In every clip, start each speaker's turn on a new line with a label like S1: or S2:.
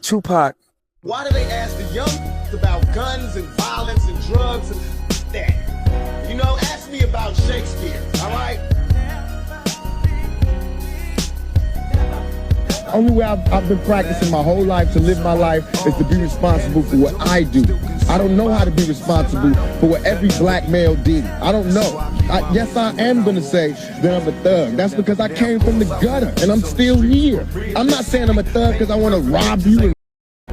S1: Tupac.
S2: Why do they ask the young about guns and violence and drugs and that? You know, ask me about Shakespeare, all right?
S3: The only way I've been practicing my whole life to live my life is to be responsible for what I do. I don't know how to be responsible for what every black male did. I don't know. Yes, I am going to say that I'm a thug. That's because I came from the gutter and I'm still here. I'm not saying I'm a thug because I want to rob you and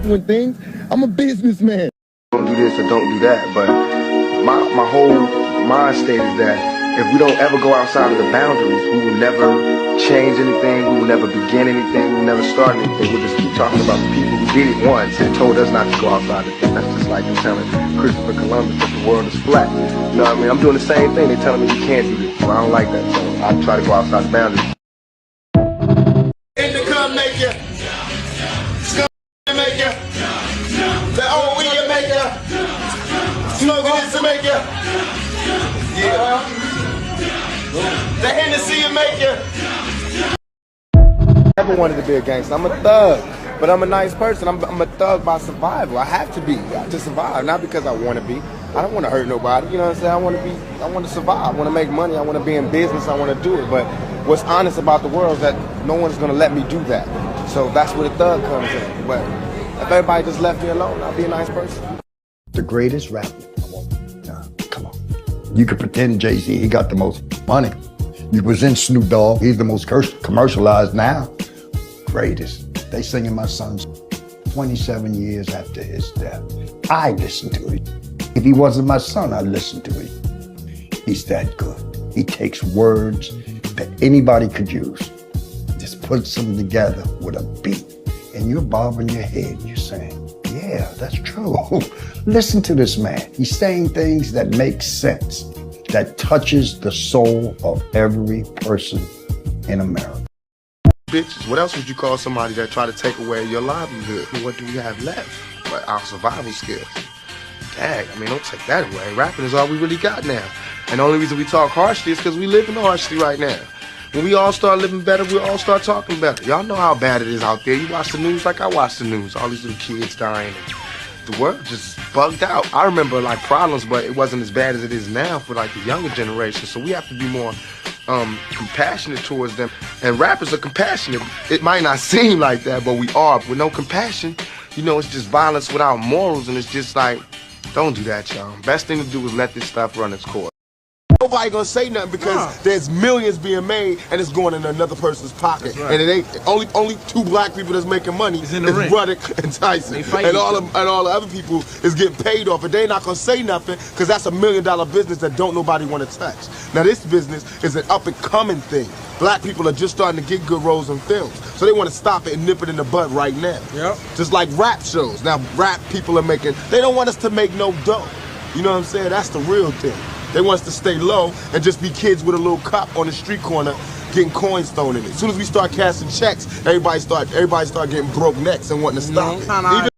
S3: doing things. I'm a businessman.
S4: Don't do this or don't do that, but my whole mind state is that if we don't ever go outside of the boundaries, we will never change anything, we will never begin anything, we will never start anything. We'll just keep talking about the people who did it once and told us not to go outside the thing. That's just like them telling Christopher Columbus that the world is flat. You know what I mean? I'm doing the same thing. They're telling me you can't do this. Well, I don't like that, so I try to go outside the boundaries.
S2: Indica maker, scum maker, the OE maker, slogan maker, yeah. The Hennessy maker.
S4: I never wanted to be a gangster. I'm a thug, but I'm a nice person. I'm a thug by survival. I have to be to survive, not because I want to be. I don't want to hurt nobody. You know what I'm saying? I want to survive. I want to make money. I want to be in business. I want to do it. But what's honest about the world is that no one's going to let me do that. So that's where the thug comes in. But if everybody just left me alone, I'll be a nice person.
S5: The greatest rapper. Come on. You could pretend Jay-Z, he got the most money. You was in Snoop Dogg, he's the most commercialized now. Greatest. They singing my son's 27 years after his death. I listen to it. If he wasn't my son, I'd listen to it. He's that good. He takes words that anybody could use, just puts them together with a beat, and you're bobbing your head, you're saying, yeah, that's true. Listen to this man. He's saying things that make sense, that touches the soul of every person in America.
S4: Bitches, what else would you call somebody that try to take away your livelihood? What do we have left but our survival skills? Dang, I mean, don't take that away. Rapping is all we really got now. And the only reason we talk harshly is because we living harshly right now. When we all start living better, we'll all start talking better. Y'all know how bad it is out there. You watch the news like I watch the news. All these little kids dying. The world just bugged out. I remember like problems, but it wasn't as bad as it is now for like the younger generation. So we have to be more compassionate towards them. And rappers are compassionate. It might not seem like that, but we are. With no compassion, you know, it's just violence without morals. And it's just like, don't do that, y'all. Best thing to do is let this stuff run its course.
S2: Nobody gonna say nothing because there's millions being made and it's going in another person's pocket. Right. And it ain't only two black people that's making money. It's Ruddock and Tyson. And all the other people is getting paid off, and they not gonna say nothing because that's $1 million business that don't nobody want to touch. Now this business is an up and coming thing. Black people are just starting to get good roles in films, so they want to stop it and nip it in the bud right now. Yep. Just like rap shows. Now rap people are making. They don't want us to make no dough. You know what I'm saying? That's the real thing. They want us to stay low and just be kids with a little cup on the street corner getting coins thrown in it. As soon as we start casting checks, everybody start getting broke necks and wanting to stop it.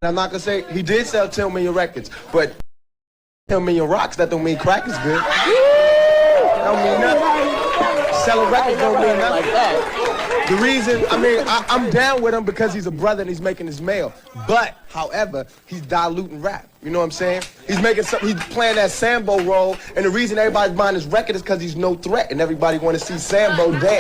S2: I'm not gonna say he did sell 10 million records, but 10 million rocks, that don't mean crack is good. That don't mean nothing. Selling records don't mean nothing like that. The reason, I mean, I'm down with him because he's a brother and he's making his mail. But, however, he's diluting rap. You know what I'm saying? He's playing that Sambo role, and the reason everybody's buying his record is because he's no threat, and everybody want to see Sambo dance. You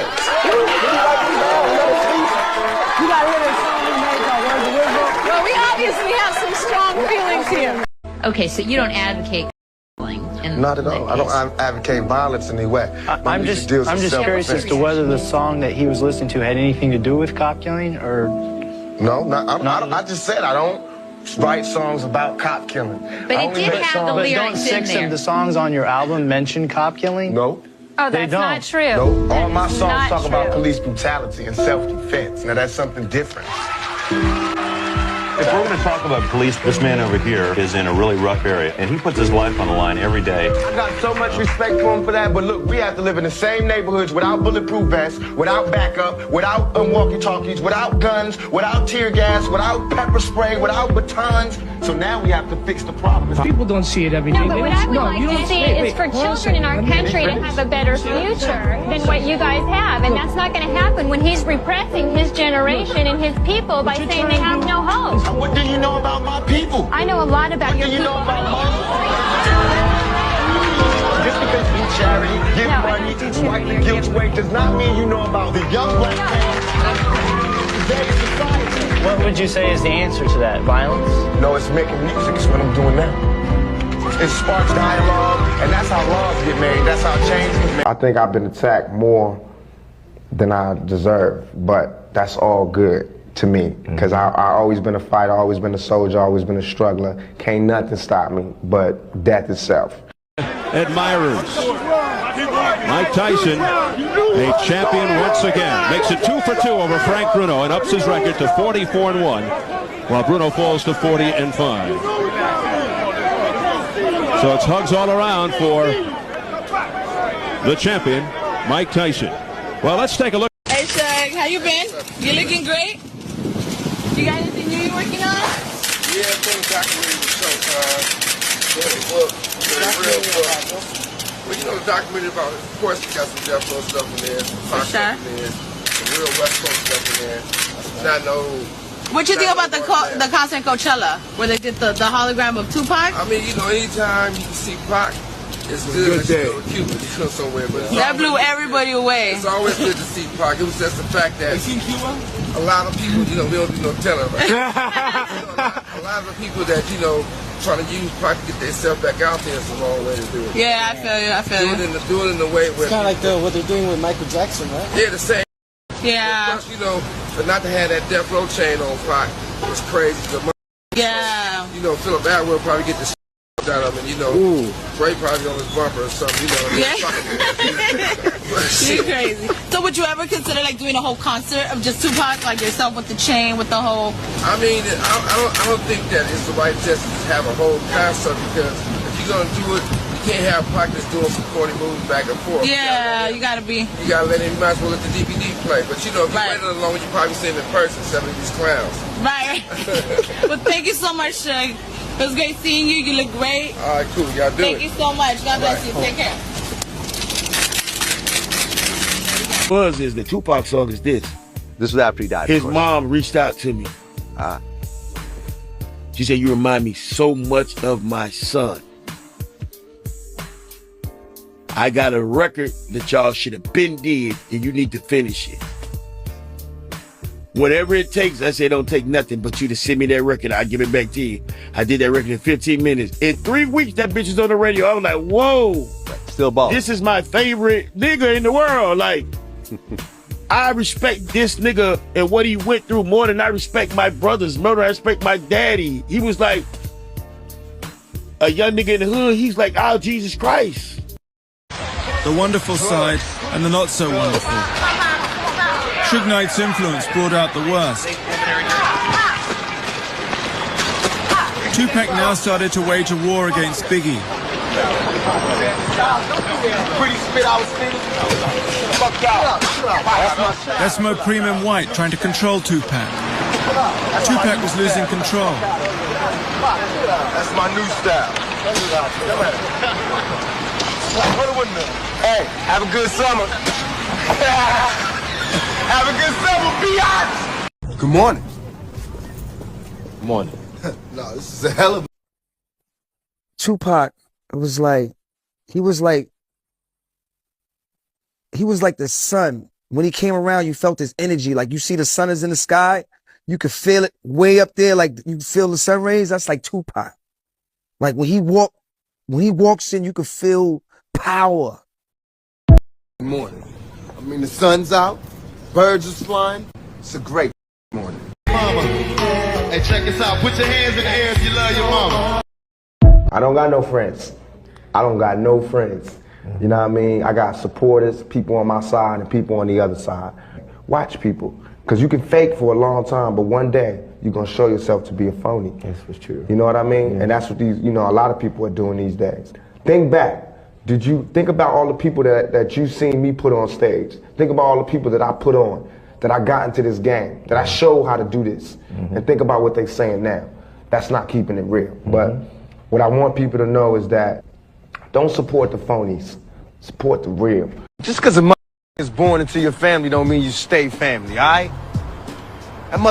S2: gotta hear this song we made called Where's the Whistle?
S6: Well, we obviously have some strong feelings here.
S7: Okay, so you don't advocate
S4: Not at all. I don't advocate violence in any way.
S8: I'm just curious as to whether the song that he was listening to had anything to do with cop killing, or...
S4: No, I just said I don't write songs about cop killing.
S7: But it did have the lyrics in there.
S8: Don't 6 of the songs on your album mention cop killing?
S4: No.
S6: Oh, that's not true.
S4: No, all my songs talk about police brutality and self-defense. Now that's something different.
S9: If we're going to talk about police, this man over here is in a really rough area, and he puts his life on the line every day.
S4: I got so much respect for him for that, but look, we have to live in the same neighborhoods without bulletproof vests, without backup, without walkie-talkies, without guns, without tear gas, without pepper spray, without batons. So now we have to fix the problem.
S10: People don't see it every day.
S6: No, but what I would like to see is for children in our country to have a better future than what you guys have. And that's not going to happen when he's repressing his generation and his people by saying they have no hope.
S3: What do you know about my people?
S6: I know a lot about your
S3: What do you know
S6: people.
S3: about mine? Just because you charity, give
S6: No, I
S3: money,
S6: don't do charity
S3: wipe the
S6: or
S3: guilt
S6: give-
S3: away, does not mean you know about the young black man in today's society.
S8: What would you say is the answer to that? Violence?
S3: No, it's making music. It's what I'm doing now. It sparks dialogue, and that's how laws get made. That's how change is made.
S4: I think I've been attacked more than I deserve, but that's all good to me, because I always been a fighter, always been a soldier, always been a struggler. Can't nothing stop me but death itself.
S1: Admirers. Mike Tyson, a champion once again, makes it 2 for 2 over Frank Bruno and ups his record to 44-1, while Bruno falls to 40-5. So it's hugs all around for the champion, Mike Tyson. Well, let's take a look.
S10: Hey, Shug, how you been? You looking great? You got anything new you working on?
S2: Yeah, things documented the show, well, you know, the documentary about, of course, you got some Death Row stuff in there, some Pac stuff in there, some real West Coast stuff in there. Not no.
S10: What you think about the concert in Coachella, where they did the hologram of Tupac?
S2: I mean, you know, anytime you can see Pac, it's good to go to Cuba, to go somewhere. But
S10: That blew everybody away.
S2: It's always good to see Pac. It was just the fact that a lot of people, you know, we don't do no telling. Right? A lot of the people that, you know, trying to use Pac to get themselves back out there is the wrong way to do it.
S10: Yeah, I feel you. I feel you.
S2: Do it in the way where
S11: It's kind of like what they're doing with Michael Jackson, right?
S2: yeah, the same.
S10: Yeah.
S2: Plus, you know, but not to have that Death Row chain on Pac was crazy.
S10: Yeah.
S2: You know, Philip Atwell probably get the out of him, and you know, Ray probably on his bumper or something. You know.
S10: Yeah. You're crazy. So would you ever consider like doing a whole concert of just Tupac, like yourself with the chain, with the whole?
S2: I mean, I don't think that it's the right test to have a whole concert, because if you're gonna do it, you can't have Pac just doing some corny moves back and forth.
S10: Yeah, you gotta be.
S2: You gotta let him. You might as well let the DVD play. But you know, if you
S10: Right.
S2: wait a little longer, you probably see him in person, some of these clowns.
S10: Right. Well, thank you so much, Shug. It was great seeing you. You look great.
S2: All right, cool. Y'all do
S10: Thank
S2: it.
S10: you so much. God bless you. Take care.
S12: Buzz is the Tupac song is this.
S13: This was after he died.
S12: His mom reached out to me. She said, "You remind me so much of my son. I got a record that y'all should have been did, and you need to finish it. Whatever it takes," I said, "don't take nothing but you to send me that record. I'll give it back to you." I did that record in 15 minutes. In 3 weeks, that bitch is on the radio. I was like, whoa.
S13: Still ball.
S12: This is my favorite nigga in the world. Like, I respect this nigga and what he went through more than I respect my brother's murder. I respect my daddy. He was like a young nigga in the hood. He's like, oh, Jesus Christ.
S14: The wonderful side and the not so wonderful. Suge Knight's influence brought out the worst. Tupac now started to wage a war against Biggie. That's Mo Premium White trying to control Tupac. Tupac was losing control.
S3: That's my new style. Hey, have a good summer. Have a good summer, biatch.
S2: Good morning.
S13: Good morning.
S2: No, this is a hell of.
S11: Tupac, it was like, he was like the sun. When he came around, you felt his energy. Like you see the sun is in the sky, you could feel it way up there. Like you feel the sun rays. That's like Tupac. Like when he walks in, you could feel power.
S2: Good morning. I mean, the sun's out, birds are flying. It's a great morning.
S3: Mama, hey, check this out. Put your hands in the air if you love your mama.
S4: I don't got no friends. I don't got no friends. You know what I mean? I got supporters, people on my side and people on the other side. Watch people. Because you can fake for a long time, but one day you're going to show yourself to be a phony.
S13: That's for true.
S4: You know what I mean? Yeah. And that's what these, you know, a lot of people are doing these days. Think back. Did you think about all the people that you've seen me put on stage? Think about all the people that I put on, that I got into this game, that I showed how to do this. And think about what they're saying now. That's not keeping it real. But what I want people to know is that don't support the phonies. Support the real.
S3: Just because a mother is born into your family don't mean you stay family, all right? That mother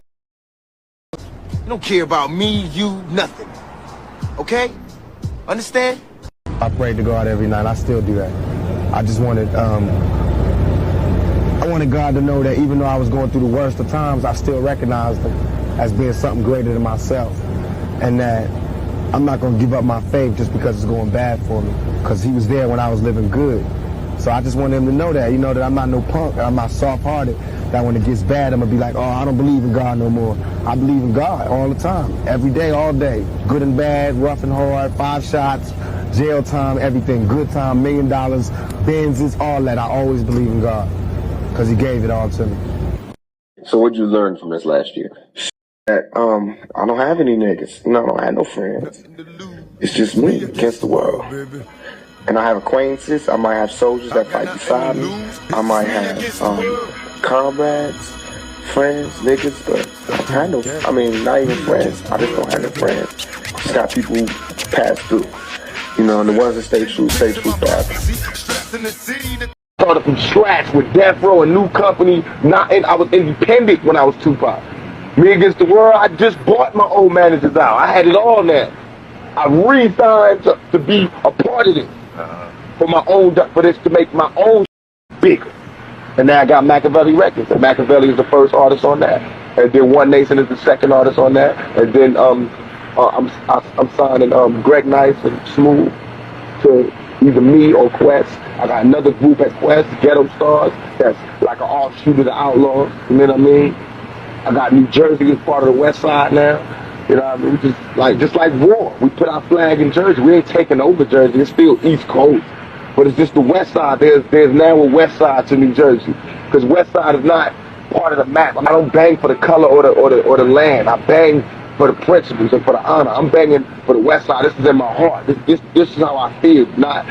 S2: You don't care about me, you, nothing. Okay? Understand?
S15: I prayed to God every night. I still do that. I just wanted, I wanted God to know that even though I was going through the worst of times, I still recognized Him as being something greater than myself, and that I'm not going to give up my faith just because it's going bad for me, because He was there when I was living good. So I just wanted Him to know that, that I'm not no punk, I'm not soft-hearted, that when it gets bad, I'm going to be like, oh, I don't believe in God no more. I believe in God all the time, every day, all day, good and bad, rough and hard, 5 shots, jail time, everything, good time, $1 million, Benzes, all that. I always believe in God, because He gave it all to me.
S4: So what'd you learn from this last year? That, I don't have any niggas. No, I don't have no friends. It's just me against the world. And I have acquaintances. I might have soldiers that fight beside me. I might have comrades, friends, niggas, but I don't have no, not even friends. I just don't have no friends. Just got people who pass through. And the ones that stay true forever. Started from scratch with Death Row, a new company. I was independent when I was Tupac. Me Against the World, I just bought my old managers out. I had it all now. I re-signed to be a part of it. For this to make my own bigger. And now I got Machiavelli Records, and Machiavelli is the first artist on that. And then One Nation is the second artist on that. And then I'm signing Greg Nice and Smooth to either me or Quest. I got another group at Quest, Ghetto Stars, that's like an offshoot of the Outlaws. You know what I mean? I got New Jersey as part of the West Side now. You know what I mean? Just like war. We put our flag in Jersey. We ain't taking over Jersey. It's still East Coast. But it's just the West Side. There's now a West Side to New Jersey. Because West Side is not part of the map. I don't bang for the color or the land. I bang for the principles and for the honor. I'm banging for the West Side. This is in my heart. This is how I feel, not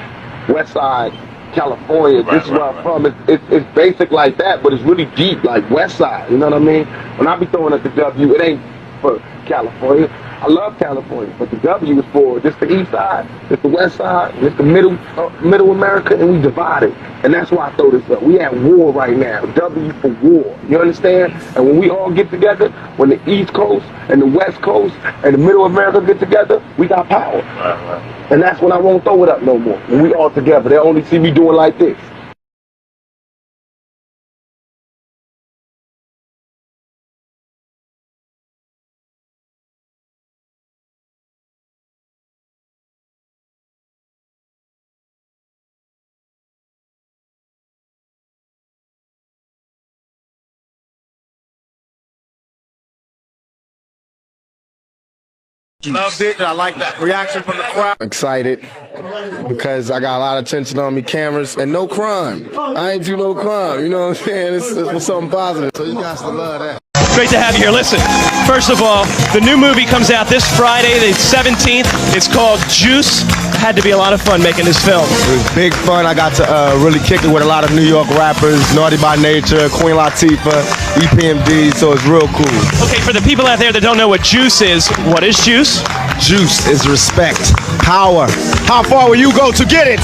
S4: West Side, California. This is where I'm from. It's basic like that, but it's really deep, like West Side. You know what I mean? When I be throwing at the W, it ain't for California. I love California, but the W is for just the East Side, it's the West Side, it's the middle America, and we divided. And that's why I throw this up. We at war right now. W for war. You understand? And when we all get together, when the East Coast and the West Coast and the Middle America get together, we got power. And that's when I won't throw it up no more. When we all together, they'll only see me doing like this.
S15: Loved it. I like that reaction from the crowd. Excited because I got a lot of attention on me, cameras, and no crime. I ain't do no crime. You know what I'm saying? It's something positive. So you guys to love that.
S16: Great to have you here. Listen, first of all, the new movie comes out this Friday, the 17th. It's called Juice. Had to be a lot of fun making this film.
S15: It was big fun. I got to really kick it with a lot of New York rappers, Naughty by Nature, Queen Latifah, EPMD, so it's real cool.
S16: Okay, for the people out there that don't know what Juice is, what is Juice?
S15: Juice is respect, power. How far will you go to get it?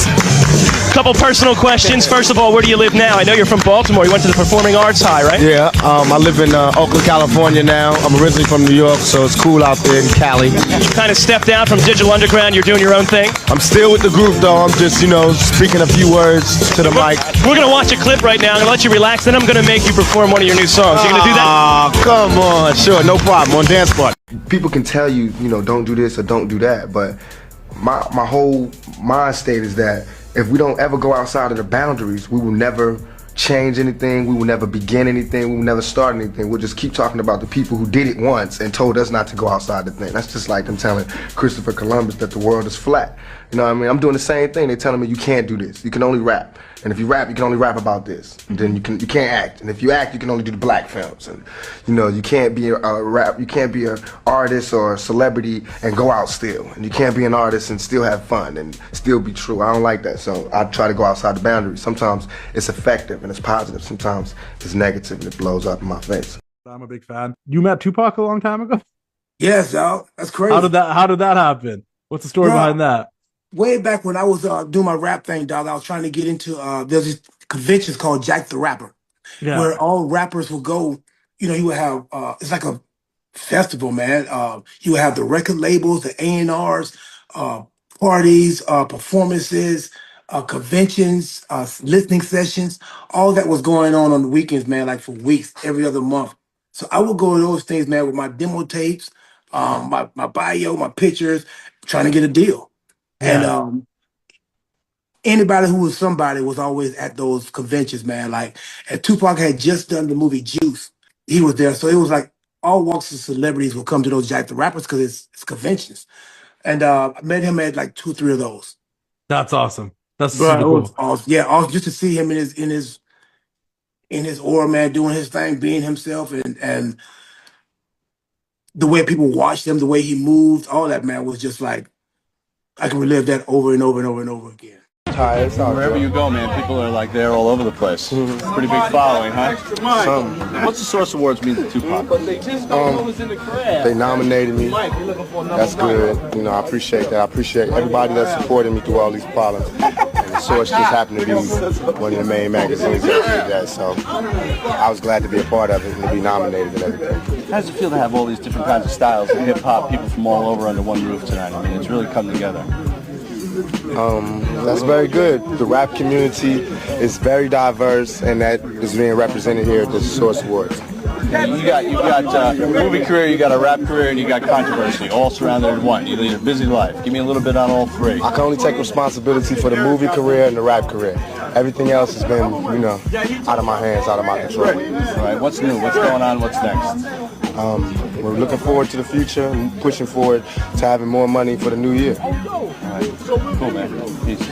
S16: Couple personal questions. First of all, where do you live now? I know you're from Baltimore. You went to the Performing Arts High, right?
S15: Yeah, I live in Oakland, California now. I'm originally from New York, so it's cool out there in Cali.
S16: You kind of stepped down from Digital Underground. You're doing your own thing.
S15: I'm still with the group, though. I'm just, speaking a few words to the mic.
S16: We're going to watch a clip right now. I'm going to let you relax, then I'm going to make you perform one of your new songs. You going to do that?
S15: Oh, come on. Sure, no problem. On Dance Party.
S4: People can tell you, don't do this or don't do that, but my whole mind state is that if we don't ever go outside of the boundaries, we will never change anything, we will never begin anything, we will never start anything. We'll just keep talking about the people who did it once and told us not to go outside the thing. That's just like them telling Christopher Columbus that the world is flat. You know what I mean? I'm doing the same thing. They're telling me you can't do this. You can only rap. And if you rap, you can only rap about this. And then you can't act. And if you act, you can only do the black films. And you can't be you can't be an artist or a celebrity and go out still. And you can't be an artist and still have fun and still be true. I don't like that. So I try to go outside the boundaries. Sometimes it's effective and it's positive. Sometimes it's negative and it blows up in my face.
S17: I'm a big fan. You met Tupac a long time ago?
S18: Yes, y'all. That's crazy.
S17: How did that happen? What's the story behind that?
S18: Way back when I was doing my rap thing, dog, I was trying to get into there's these conventions called Jack the Rapper, where all rappers will go. You would have it's like a festival, man. You have the record labels, the A&Rs, parties, performances, conventions, listening sessions. All that was going on the weekends, man, like for weeks, every other month. So I would go to those things, man, with my demo tapes, my bio, my pictures, trying to get a deal. And anybody who was somebody was always at those conventions, man. Like, and Tupac had just done the movie Juice. He was there. So it was like all walks of celebrities would come to those Jack the Rappers because it's conventions. And I met him at like 2 or 3 of those.
S17: That's awesome. That's
S18: Bro,
S17: super
S18: it was
S17: cool.
S18: awesome. Yeah, awesome. Just to see him in his aura, man, doing his thing, being himself, and the way people watched him, the way he moved, all that, man, was just like I can relive that over and over and over and over again.
S19: Wherever you go, man, people are like there all over the place. Pretty big following, huh? What's the Source Awards mean to Tupac?
S4: They nominated me. That's good. You know, I appreciate that. I appreciate everybody that supported me through all these problems. And the Source just happened to be one of the main magazines that did that. So I was glad to be a part of it and to be nominated and everything.
S19: How does it feel to have all these different kinds of styles of hip-hop, people from all over under one roof tonight? I mean, it's really come together.
S4: That's very good. The rap community is very diverse, and that is being represented here at the Source Awards.
S19: You got a movie career, you got a rap career, and you got controversy, all surrounded in one. You lead a busy life. Give me a little bit on all three.
S4: I can only take responsibility for the movie career and the rap career. Everything else has been, you know, out of my hands, out of my control.
S19: All right, what's new? What's going on? What's next?
S4: We're looking forward to the future and pushing forward to having more money for the new year.
S19: All right. Cool, man. Peace.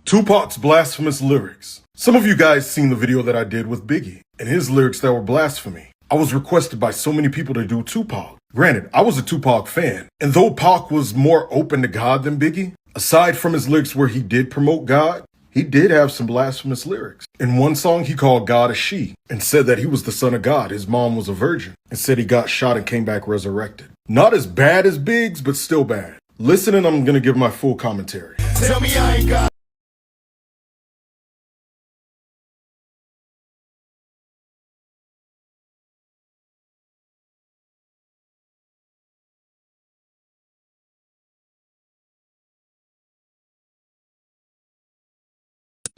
S20: Tupac's blasphemous lyrics. Some of you guys seen the video that I did with Biggie and his lyrics that were blasphemy. I was requested by so many people to do Tupac. Granted, I was a Tupac fan, and though Pac was more open to God than Biggie, aside from his lyrics where he did promote God, he did have some blasphemous lyrics. In one song, he called God a she and said that he was the son of God, his mom was a virgin, and said he got shot and came back resurrected. Not as bad as Biggs, but still bad. Listen, and I'm gonna give my full commentary.
S2: Tell me I ain't got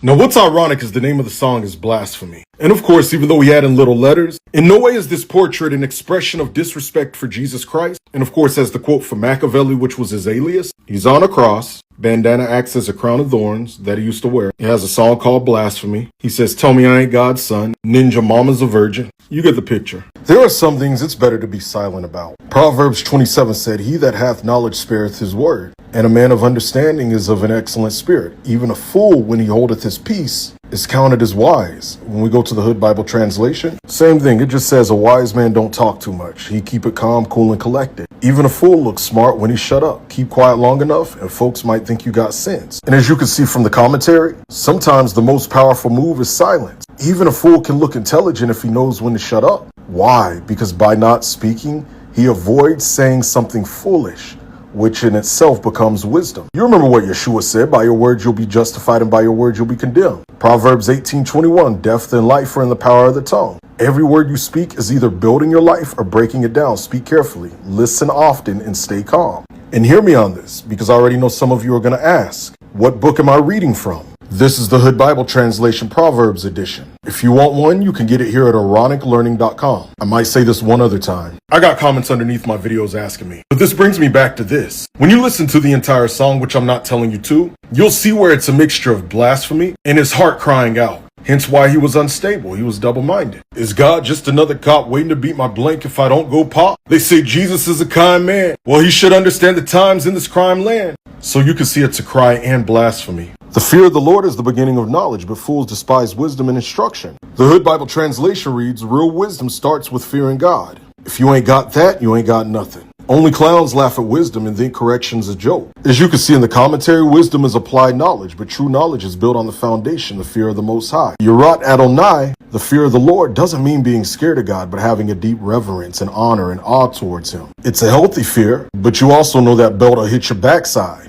S20: Now, what's ironic is the name of the song is Blasphemy. And of course, even though he had in little letters, in no way is this portrait an expression of disrespect for Jesus Christ. And of course, as the quote from Machiavelli, which was his alias, he's on a cross. Bandana acts as a crown of thorns that he used to wear. He has a song called Blasphemy. He says, tell me I ain't God's son. Ninja mama's a virgin. You get the picture. There are some things it's better to be silent about. Proverbs 27 said, he that hath knowledge spareth his word, and a man of understanding is of an excellent spirit. Even a fool, when he holdeth his peace, is counted as wise. When we go to the Hood Bible translation, same thing. It just says a wise man don't talk too much. He keep it calm, cool, and collected. Even a fool looks smart when he shut up. Keep quiet long enough, and folks might think you got sense. And as you can see from the commentary, sometimes the most powerful move is silence. Even a fool can look intelligent if he knows when to shut up. Why? Because by not speaking, he avoids saying something foolish, which in itself becomes wisdom. You remember what Yeshua said, by your words you'll be justified and by your words you'll be condemned. Proverbs 18:21, death and life are in the power of the tongue. Every word you speak is either building your life or breaking it down. Speak carefully, listen often, and stay calm. And hear me on this, because I already know some of you are going to ask, what book am I reading from? This is the Hood Bible Translation Proverbs edition. If you want one, you can get it here at ironiclearning.com. I might say this one other time. I got comments underneath my videos asking me. But this brings me back to this. When you listen to the entire song, which I'm not telling you to, you'll see where it's a mixture of blasphemy and his heart crying out. Hence why he was unstable. He was double-minded. Is God just another cop waiting to beat my blank if I don't go pop? They say Jesus is a kind man. Well, he should understand the times in this crime land. So you can see it's a cry and blasphemy. The fear of the Lord is the beginning of knowledge, but fools despise wisdom and instruction. The Hood Bible translation reads, real wisdom starts with fearing God. If you ain't got that, you ain't got nothing. Only clowns laugh at wisdom and think correction's a joke. As you can see in the commentary, wisdom is applied knowledge, but true knowledge is built on the foundation, the fear of the Most High. Yirat Adonai, the fear of the Lord, doesn't mean being scared of God, but having a deep reverence and honor and awe towards him. It's a healthy fear, but you also know that belt will hit your backside.